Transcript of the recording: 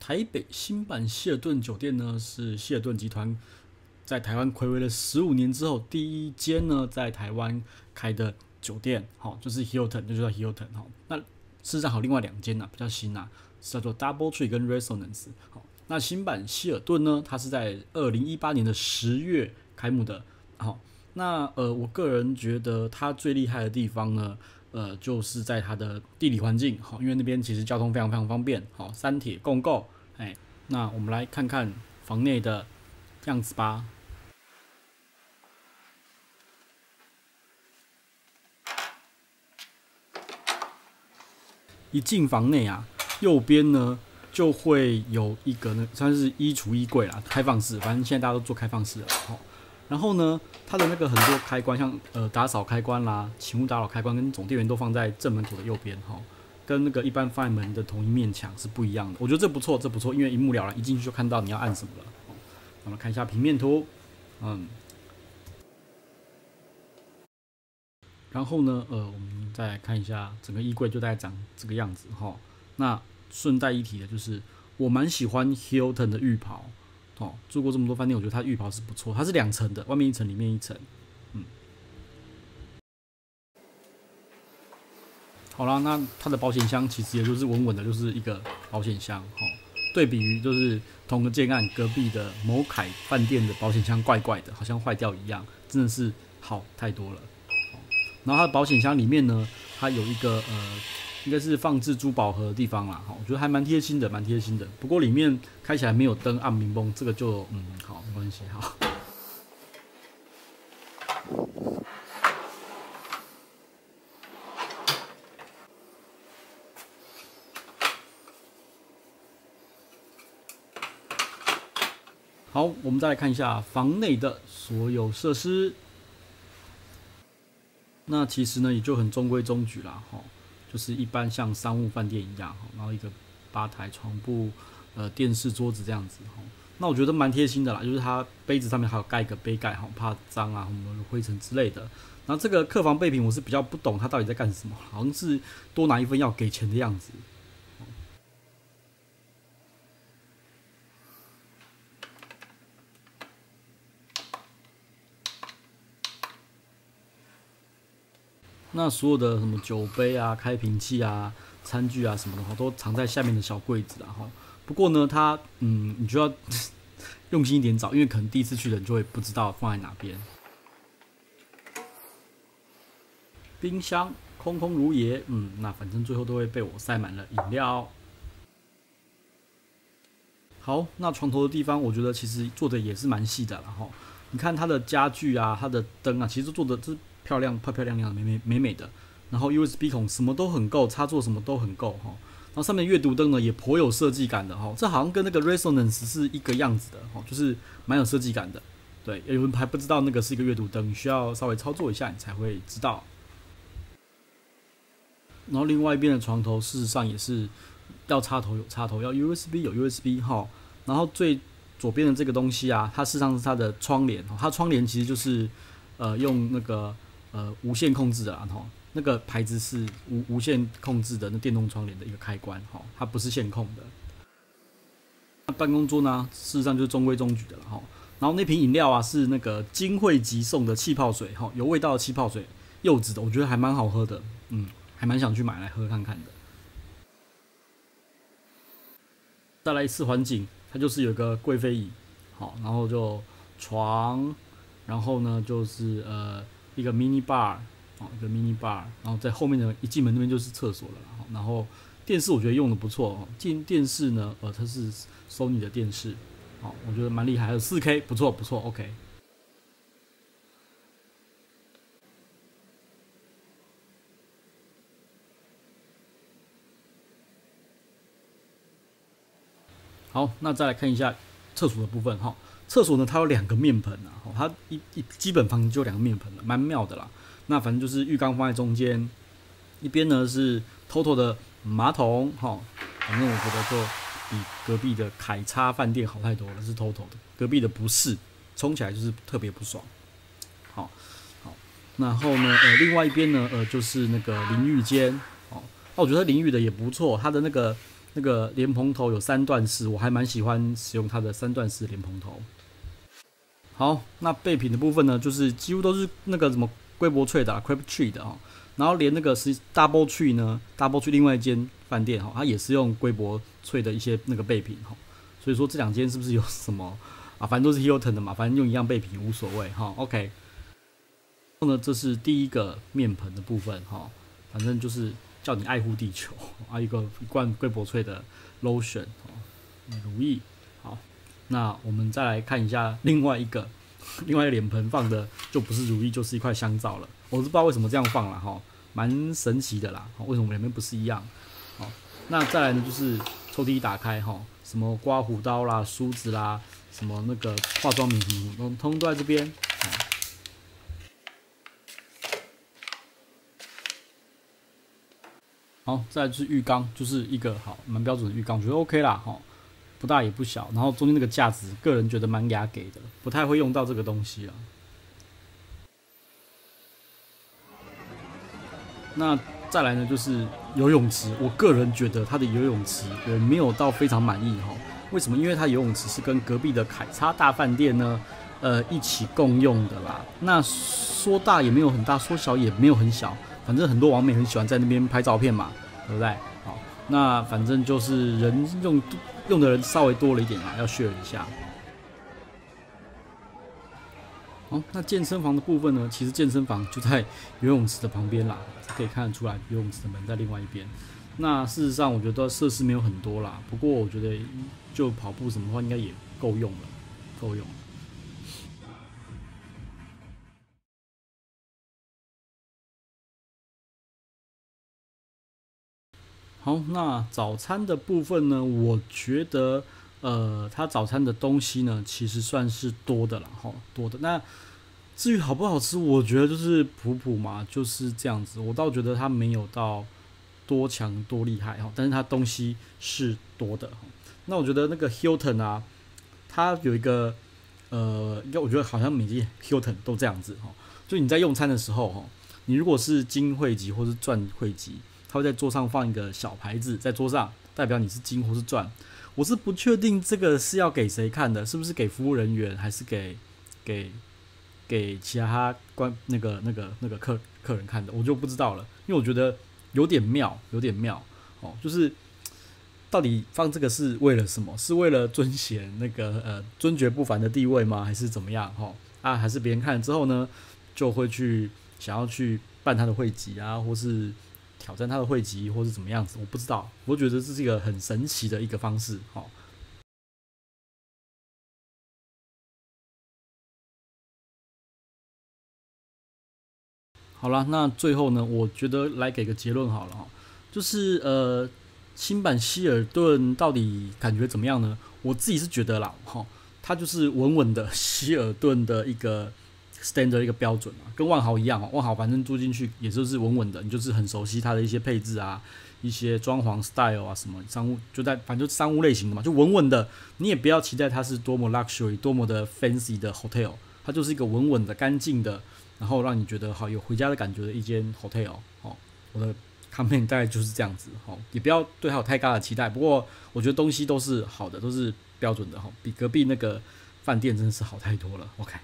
台北新版希尔顿酒店呢，是希尔顿集团在台湾睽违了15年之后，第一间呢在台湾开的酒店，好，就是 Hilton， 就叫 Hilton 哈。那事实上还有另外2间呢，比较新啊，是叫做 Double Tree 跟 Resonance。好，那新版希尔顿呢，它是在2018年的10月开幕的。好，那我个人觉得它最厉害的地方呢，就是在它的地理环境，好，因为那边其实交通非常非常方便，好，三铁共构，哎，那我们来看看房内的样子吧。一进房内啊，右边呢就会有一个呢，算是衣橱衣柜啦，开放式，反正现在大家都做开放式了，好。然后呢，它的那个很多开关，像打扫开关啦、请勿打扰开关跟总电源都放在正门口的右边哈，跟那个一般放在门的同一面墙是不一样的。我觉得这不错，这不错，因为一目了然，一进去就看到你要按什么了。我们看一下平面图，然后呢，我们再来看一下整个衣柜就大概长这个样子哈。那顺带一提的就是，我蛮喜欢 Hilton 的浴袍。哦，住过这么多饭店，我觉得它浴袍是不错，它是2层的，外面1层，里面1层。好啦，那它的保险箱其实也就是稳稳的，就是一个保险箱。哦，对比于就是同个建案隔壁的某凯饭店的保险箱怪怪的，好像坏掉一样，真的是好太多了。然后它的保险箱里面呢，它有一个应该是放置珠宝盒的地方啦，我觉得还蛮贴心的，蛮贴心的。不过里面开起来没有灯暗明崩，这个就好，没关系，好。好，我们再来看一下房内的所有设施。那其实呢，也就很中规中矩啦，就是一般像商务饭店一样，然后一个吧台、床铺、电视、桌子这样子，那我觉得蛮贴心的啦，就是它杯子上面还有盖一个杯盖，怕脏啊、什么灰尘之类的。然后这个客房备品我是比较不懂它到底在干什么，好像是多拿一分要给钱的样子。那所有的什么酒杯啊、开瓶器啊、餐具啊什么的，都藏在下面的小柜子啦。不过呢，它你就要用心一点找，因为可能第一次去的人就会不知道放在哪边。冰箱空空如也，那反正最后都会被我塞满了饮料。好，那床头的地方，我觉得其实做的也是蛮细的啦。你看它的家具啊，它的灯啊，其实做的是漂亮亮的，美美的。然后 USB 孔什么都很够，插座什么都很够哈。然后上面阅读灯呢也颇有设计感的哈，这好像跟那个 Resonance 是一个样子的哈，就是蛮有设计感的。对，有人还不知道那个是一个阅读灯，你需要稍微操作一下你才会知道。然后另外一边的床头事实上也是要插头有插头，要 USB 有 USB 哈。然后最左边的这个东西啊，它事实上是它的窗帘，它窗帘其实就是用那个无线控制的啦，那个牌子是无线控制的那电动窗帘的一个开关，它不是线控的。那办公桌呢，事实上就是中规中矩的了哈。然后那瓶饮料啊是那个金汇集送的气泡水，有味道的气泡水，柚子的，我觉得还蛮好喝的，还蛮想去买来喝看看的。再来次环境，它就是有个贵妃椅，然后就床，然后呢就是一个 mini bar， 一个 mini bar， 然后在后面的一进门那边就是厕所了，然后电视我觉得用的不错，进电视呢，它是 Sony 的电视，我觉得蛮厉害，还有 4K， 不错不错 ，OK。好，那再来看一下厕所的部分哈。厕所呢，它有2个面盆啊，它基本房就2个面盆了，蛮妙的啦。那反正就是浴缸放在中间，一边呢是 TOTO 的马桶，反正我觉得就比隔壁的凯叉饭店好太多了，是 TOTO 的，隔壁的不是，冲起来就是特别不爽。好，然后呢，另外一边呢，就是那个淋浴间，那我觉得淋浴的也不错，它的那个那个莲蓬头有3段式，我还蛮喜欢使用它的3段式莲蓬头。好，那备品的部分呢，就是几乎都是那个什么龟柏翠的、Crab Tree 的哦，然后连那个是 Double Tree 呢，Double Tree 另外一间饭店哈，它也是用龟柏翠的一些那个备品哈，所以说这2间是不是有什么啊？反正都是 Hilton 的嘛，反正用一样备品无所谓哈。OK， 然后呢，这是第一个面盆的部分哈，反正就是叫你爱护地球啊，一罐龟柏翠的 lotion 乳液。好，那我们再来看一下另外一个脸盆放的就不是乳液，就是一块香皂了。我是不知道为什么这样放啦哈，蛮神奇的啦。为什么两边不是一样？好，那再来呢就是抽屉一打开哈，什么刮胡刀啦、梳子啦，什么那个化妆品什么，通都在这边。好，再来就是浴缸，就是一个好蛮标准的浴缸，我觉得 OK 啦哈，不大也不小。然后中间那个架子，个人觉得蛮雅给的，不太会用到这个东西啦。那再来呢，就是游泳池。我个人觉得它的游泳池我没有到非常满意哈。为什么？因为它游泳池是跟隔壁的凯撒大饭店呢，一起共用的啦。那说大也没有很大，说小也没有很小，反正很多网美很喜欢在那边拍照片嘛，对不对？好，那反正就是人用的人稍微多了一点啦，要 share 一下。好，那健身房的部分呢？其实健身房就在游泳池的旁边啦，可以看得出来游泳池的门在另外一边。那事实上，我觉得设施没有很多啦，不过我觉得就跑步什么的话，应该也够用了，够用了。好，那早餐的部分呢？我觉得，它早餐的东西呢，其实算是多的啦，哈，多的。那至于好不好吃，我觉得就是普普嘛，就是这样子。我倒觉得它没有到多强多厉害哈，但是它东西是多的。那我觉得那个 Hilton 啊，它有一个应该我觉得好像每间 Hilton 都这样子哈，就你在用餐的时候哈，你如果是金会籍或是钻会籍。他会在桌上放一个小牌子，在桌上代表你是金或是钻。我是不确定这个是要给谁看的，是不是给服务人员，还是给其他那个客人看的，我就不知道了。因为我觉得有点妙哦，就是到底放这个是为了什么？是为了尊显那个尊爵不凡的地位吗？还是怎么样？还是别人看了之后呢，就会想要去办他的会籍啊，或是挑战他的会籍，或是怎么样子，我不知道。我觉得这是一个很神奇的一个方式，好啦，那最后呢，我觉得来给个结论好了哈，就是新版希尔顿到底感觉怎么样呢？我自己是觉得啦，它就是稳稳的希尔顿的一个 standard 一个标准啊，跟万豪一样哦。万豪反正住进去也就是稳稳的，你就是很熟悉它的一些配置啊，一些装潢 style 啊，什么商务反正就商务类型的嘛，就稳稳的。你也不要期待它是多么 luxury、多么的 fancy 的 hotel， 它就是一个稳稳的、干净的，然后让你觉得好有回家的感觉的一间 hotel。我的 comment 大概就是这样子。也不要对它有太高的期待。不过我觉得东西都是好的，都是标准的，比隔壁那个饭店真的是好太多了。OK。